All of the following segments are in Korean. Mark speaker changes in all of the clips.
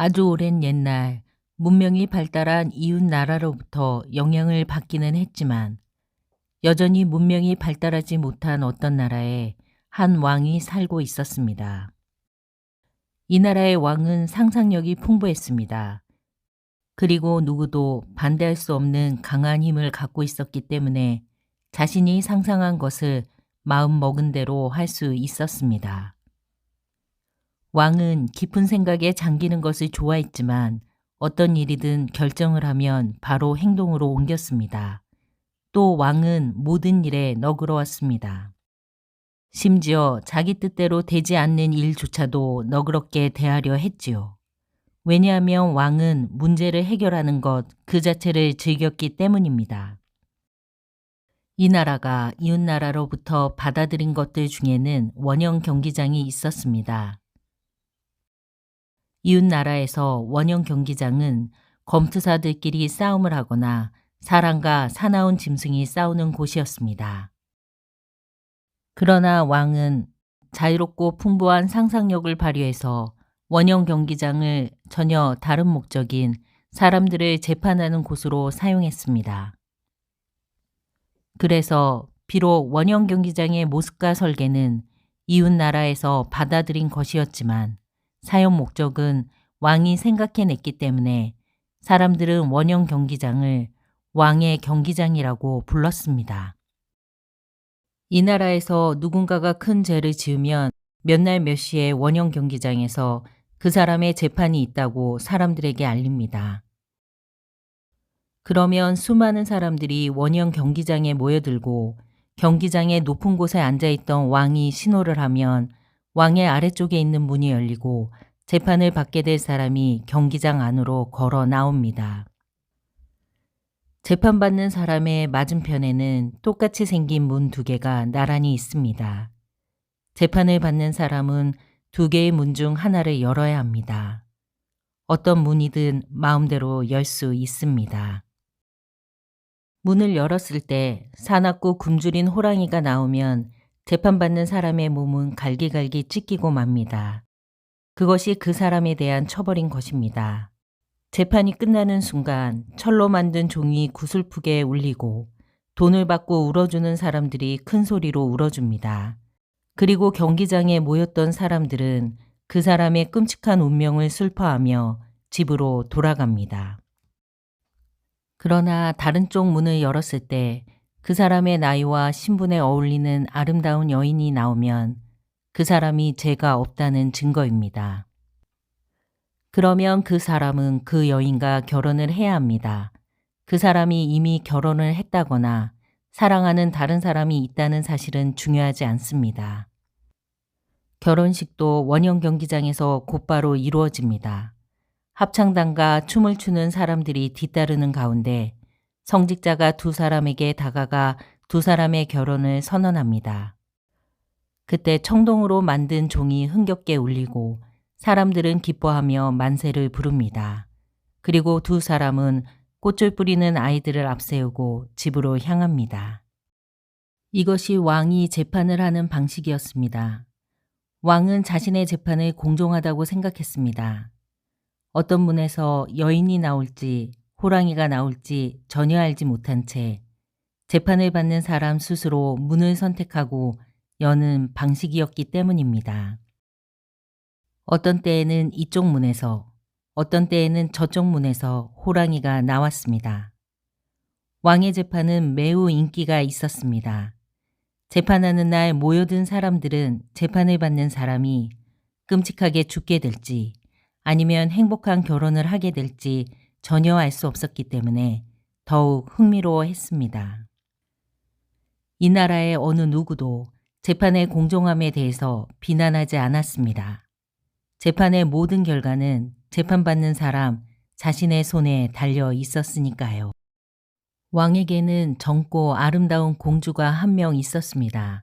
Speaker 1: 아주 오랜 옛날 문명이 발달한 이웃 나라로부터 영향을 받기는 했지만 여전히 문명이 발달하지 못한 어떤 나라에 한 왕이 살고 있었습니다. 이 나라의 왕은 상상력이 풍부했습니다. 그리고 누구도 반대할 수 없는 강한 힘을 갖고 있었기 때문에 자신이 상상한 것을 마음 먹은 대로 할 수 있었습니다. 왕은 깊은 생각에 잠기는 것을 좋아했지만 어떤 일이든 결정을 하면 바로 행동으로 옮겼습니다. 또 왕은 모든 일에 너그러웠습니다. 심지어 자기 뜻대로 되지 않는 일조차도 너그럽게 대하려 했지요. 왜냐하면 왕은 문제를 해결하는 것 그 자체를 즐겼기 때문입니다. 이 나라가 이웃 나라로부터 받아들인 것들 중에는 원형 경기장이 있었습니다. 이웃 나라에서 원형 경기장은 검투사들끼리 싸움을 하거나 사람과 사나운 짐승이 싸우는 곳이었습니다. 그러나 왕은 자유롭고 풍부한 상상력을 발휘해서 원형 경기장을 전혀 다른 목적인 사람들을 재판하는 곳으로 사용했습니다. 그래서 비록 원형 경기장의 모습과 설계는 이웃 나라에서 받아들인 것이었지만 사용 목적은 왕이 생각해냈기 때문에 사람들은 원형 경기장을 왕의 경기장이라고 불렀습니다. 이 나라에서 누군가가 큰 죄를 지으면 몇 날 몇 시에 원형 경기장에서 그 사람의 재판이 있다고 사람들에게 알립니다. 그러면 수많은 사람들이 원형 경기장에 모여들고 경기장의 높은 곳에 앉아있던 왕이 신호를 하면 왕의 아래쪽에 있는 문이 열리고 재판을 받게 될 사람이 경기장 안으로 걸어 나옵니다. 재판받는 사람의 맞은편에는 똑같이 생긴 문 두 개가 나란히 있습니다. 재판을 받는 사람은 두 개의 문 중 하나를 열어야 합니다. 어떤 문이든 마음대로 열 수 있습니다. 문을 열었을 때 사납고 굶주린 호랑이가 나오면 재판받는 사람의 몸은 갈기갈기 찢기고 맙니다. 그것이 그 사람에 대한 처벌인 것입니다. 재판이 끝나는 순간 철로 만든 종이 구슬프게 울리고 돈을 받고 울어주는 사람들이 큰 소리로 울어줍니다. 그리고 경기장에 모였던 사람들은 그 사람의 끔찍한 운명을 슬퍼하며 집으로 돌아갑니다. 그러나 다른 쪽 문을 열었을 때 그 사람의 나이와 신분에 어울리는 아름다운 여인이 나오면 그 사람이 죄가 없다는 증거입니다. 그러면 그 사람은 그 여인과 결혼을 해야 합니다. 그 사람이 이미 결혼을 했다거나 사랑하는 다른 사람이 있다는 사실은 중요하지 않습니다. 결혼식도 원형 경기장에서 곧바로 이루어집니다. 합창단과 춤을 추는 사람들이 뒤따르는 가운데 성직자가 두 사람에게 다가가 두 사람의 결혼을 선언합니다. 그때 청동으로 만든 종이 흥겹게 울리고 사람들은 기뻐하며 만세를 부릅니다. 그리고 두 사람은 꽃을 뿌리는 아이들을 앞세우고 집으로 향합니다. 이것이 왕이 재판을 하는 방식이었습니다. 왕은 자신의 재판을 공정하다고 생각했습니다. 어떤 문에서 여인이 나올지 호랑이가 나올지 전혀 알지 못한 채 재판을 받는 사람 스스로 문을 선택하고 여는 방식이었기 때문입니다. 어떤 때에는 이쪽 문에서, 어떤 때에는 저쪽 문에서 호랑이가 나왔습니다. 왕의 재판은 매우 인기가 있었습니다. 재판하는 날 모여든 사람들은 재판을 받는 사람이 끔찍하게 죽게 될지 아니면 행복한 결혼을 하게 될지 전혀 알 수 없었기 때문에 더욱 흥미로워했습니다. 이 나라의 어느 누구도 재판의 공정함에 대해서 비난하지 않았습니다. 재판의 모든 결과는 재판받는 사람 자신의 손에 달려 있었으니까요. 왕에게는 젊고 아름다운 공주가 한 명 있었습니다.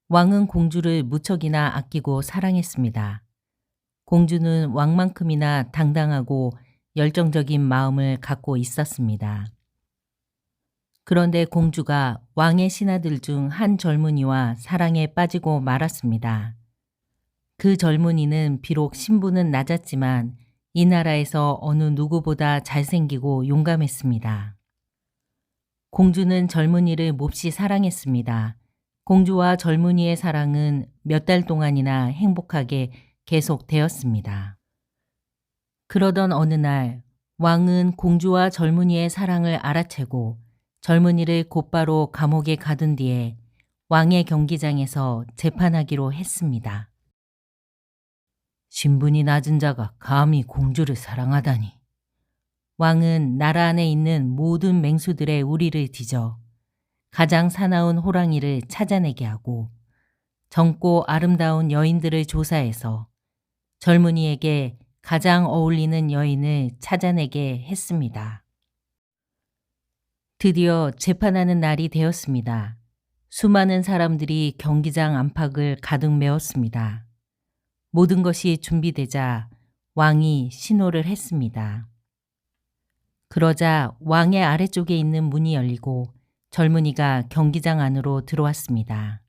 Speaker 1: 왕은 공주를 무척이나 아끼고 사랑했습니다. 공주는 왕만큼이나 당당하고 열정적인 마음을 갖고 있었습니다. 그런데 공주가 왕의 신하들 중 한 젊은이와 사랑에 빠지고 말았습니다. 그 젊은이는 비록 신분은 낮았지만 이 나라에서 어느 누구보다 잘생기고 용감했습니다. 공주는 젊은이를 몹시 사랑했습니다. 공주와 젊은이의 사랑은 몇 달 동안이나 행복하게 계속되었습니다. 그러던 어느 날 왕은 공주와 젊은이의 사랑을 알아채고 젊은이를 곧바로 감옥에 가둔 뒤에 왕의 경기장에서 재판하기로 했습니다. 신분이 낮은 자가 감히 공주를 사랑하다니. 왕은 나라 안에 있는 모든 맹수들의 우리를 뒤져 가장 사나운 호랑이를 찾아내게 하고 젊고 아름다운 여인들을 조사해서 젊은이에게 가장 어울리는 여인을 찾아내게 했습니다. 드디어 재판하는 날이 되었습니다. 수많은 사람들이 경기장 안팎을 가득 메웠습니다. 모든 것이 준비되자 왕이 신호를 했습니다. 그러자 왕의 아래쪽에 있는 문이 열리고 젊은이가 경기장 안으로 들어왔습니다.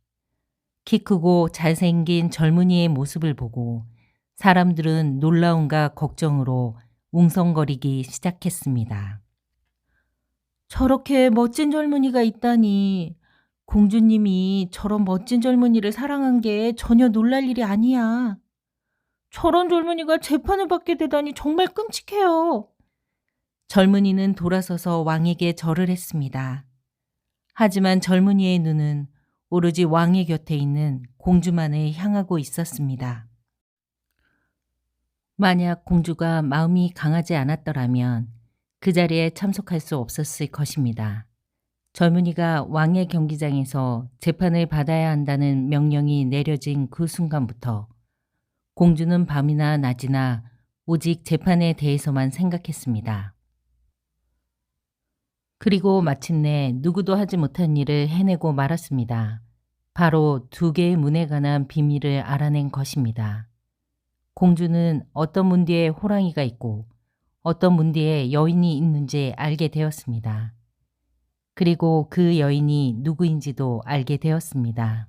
Speaker 1: 키 크고 잘생긴 젊은이의 모습을 보고 사람들은 놀라움과 걱정으로 웅성거리기 시작했습니다. 저렇게 멋진 젊은이가 있다니. 공주님이 저런 멋진 젊은이를 사랑한 게 전혀 놀랄 일이 아니야. 저런 젊은이가 재판을 받게 되다니 정말 끔찍해요. 젊은이는 돌아서서 왕에게 절을 했습니다. 하지만 젊은이의 눈은 오로지 왕의 곁에 있는 공주만을 향하고 있었습니다. 만약 공주가 마음이 강하지 않았더라면 그 자리에 참석할 수 없었을 것입니다. 젊은이가 왕의 경기장에서 재판을 받아야 한다는 명령이 내려진 그 순간부터 공주는 밤이나 낮이나 오직 재판에 대해서만 생각했습니다. 그리고 마침내 누구도 하지 못한 일을 해내고 말았습니다. 바로 2개의 문에 관한 비밀을 알아낸 것입니다. 공주는 어떤 문 뒤에 호랑이가 있고 어떤 문 뒤에 여인이 있는지 알게 되었습니다. 그리고 그 여인이 누구인지도 알게 되었습니다.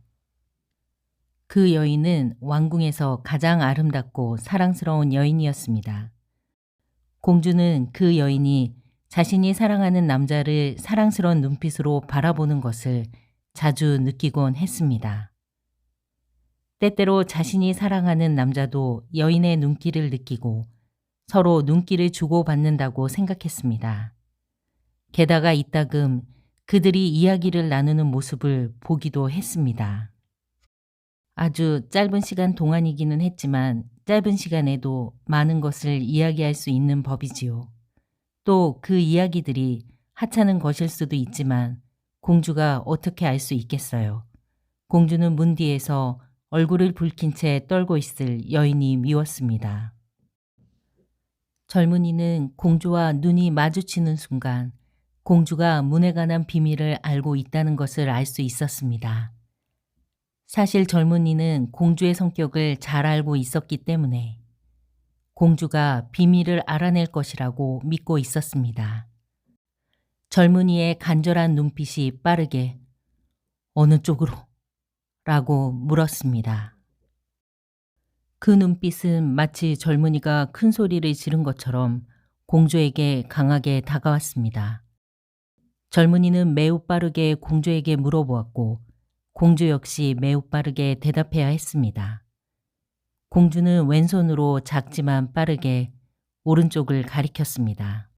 Speaker 1: 그 여인은 왕궁에서 가장 아름답고 사랑스러운 여인이었습니다. 공주는 그 여인이 자신이 사랑하는 남자를 사랑스러운 눈빛으로 바라보는 것을 자주 느끼곤 했습니다. 때때로 자신이 사랑하는 남자도 여인의 눈길을 느끼고 서로 눈길을 주고받는다고 생각했습니다. 게다가 이따금 그들이 이야기를 나누는 모습을 보기도 했습니다. 아주 짧은 시간 동안이기는 했지만 짧은 시간에도 많은 것을 이야기할 수 있는 법이지요. 또 그 이야기들이 하찮은 것일 수도 있지만 공주가 어떻게 알 수 있겠어요. 공주는 문 뒤에서 얼굴을 붉힌 채 떨고 있을 여인이 미웠습니다. 젊은이는 공주와 눈이 마주치는 순간 공주가 문에 관한 비밀을 알고 있다는 것을 알 수 있었습니다. 사실 젊은이는 공주의 성격을 잘 알고 있었기 때문에 공주가 비밀을 알아낼 것이라고 믿고 있었습니다. 젊은이의 간절한 눈빛이 빠르게 어느 쪽으로? 라고 물었습니다. 그 눈빛은 마치 젊은이가 큰 소리를 지른 것처럼 공주에게 강하게 다가왔습니다. 젊은이는 매우 빠르게 공주에게 물어보았고 공주 역시 매우 빠르게 대답해야 했습니다. 공주는 왼손으로 작지만 빠르게 오른쪽을 가리켰습니다.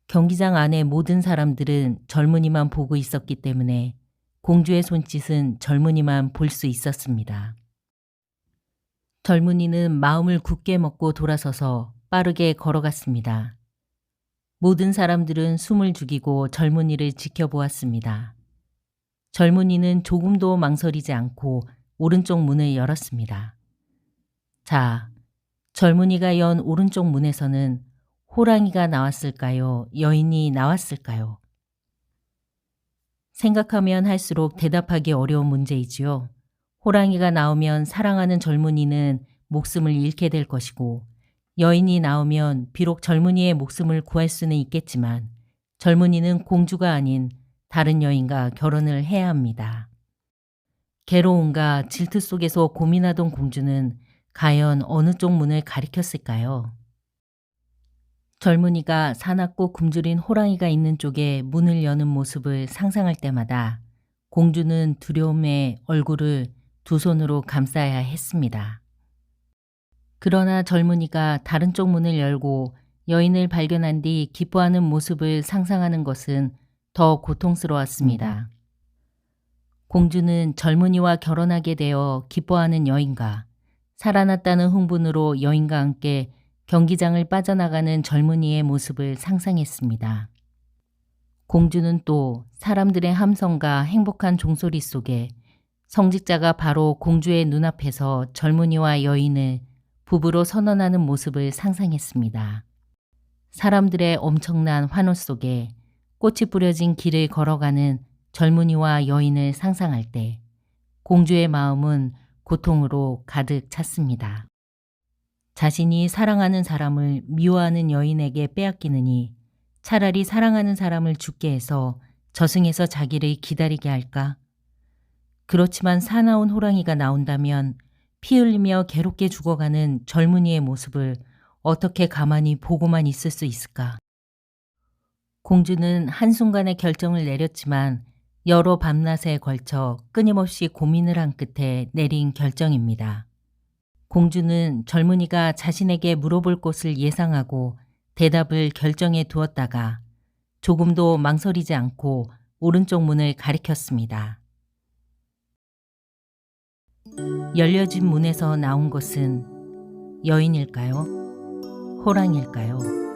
Speaker 1: 경기장 안의 모든 사람들은 젊은이만 보고 있었기 때문에 공주의 손짓은 젊은이만 볼 수 있었습니다. 젊은이는 마음을 굳게 먹고 돌아서서 빠르게 걸어갔습니다. 모든 사람들은 숨을 죽이고 젊은이를 지켜보았습니다. 젊은이는 조금도 망설이지 않고 오른쪽 문을 열었습니다. 자, 젊은이가 연 오른쪽 문에서는 호랑이가 나왔을까요? 여인이 나왔을까요? 생각하면 할수록 대답하기 어려운 문제이지요. 호랑이가 나오면 사랑하는 젊은이는 목숨을 잃게 될 것이고 여인이 나오면 비록 젊은이의 목숨을 구할 수는 있겠지만 젊은이는 공주가 아닌 다른 여인과 결혼을 해야 합니다. 괴로움과 질투 속에서 고민하던 공주는 과연 어느 쪽 문을 가리켰을까요? 젊은이가 사납고 굶주린 호랑이가 있는 쪽에 문을 여는 모습을 상상할 때마다 공주는 두려움에 얼굴을 두 손으로 감싸야 했습니다. 그러나 젊은이가 다른 쪽 문을 열고 여인을 발견한 뒤 기뻐하는 모습을 상상하는 것은 더 고통스러웠습니다. 공주는 젊은이와 결혼하게 되어 기뻐하는 여인과 살아났다는 흥분으로 여인과 함께 경기장을 빠져나가는 젊은이의 모습을 상상했습니다. 공주는 또 사람들의 함성과 행복한 종소리 속에 성직자가 바로 공주의 눈앞에서 젊은이와 여인을 부부로 선언하는 모습을 상상했습니다. 사람들의 엄청난 환호 속에 꽃이 뿌려진 길을 걸어가는 젊은이와 여인을 상상할 때 공주의 마음은 고통으로 가득 찼습니다. 자신이 사랑하는 사람을 미워하는 여인에게 빼앗기느니 차라리 사랑하는 사람을 죽게 해서 저승에서 자기를 기다리게 할까? 그렇지만 사나운 호랑이가 나온다면 피 흘리며 괴롭게 죽어가는 젊은이의 모습을 어떻게 가만히 보고만 있을 수 있을까? 공주는 한순간에 결정을 내렸지만 여러 밤낮에 걸쳐 끊임없이 고민을 한 끝에 내린 결정입니다. 공주는 젊은이가 자신에게 물어볼 것을 예상하고 대답을 결정해 두었다가 조금도 망설이지 않고 오른쪽 문을 가리켰습니다. 열려진 문에서 나온 것은 여인일까요? 호랑이일까요?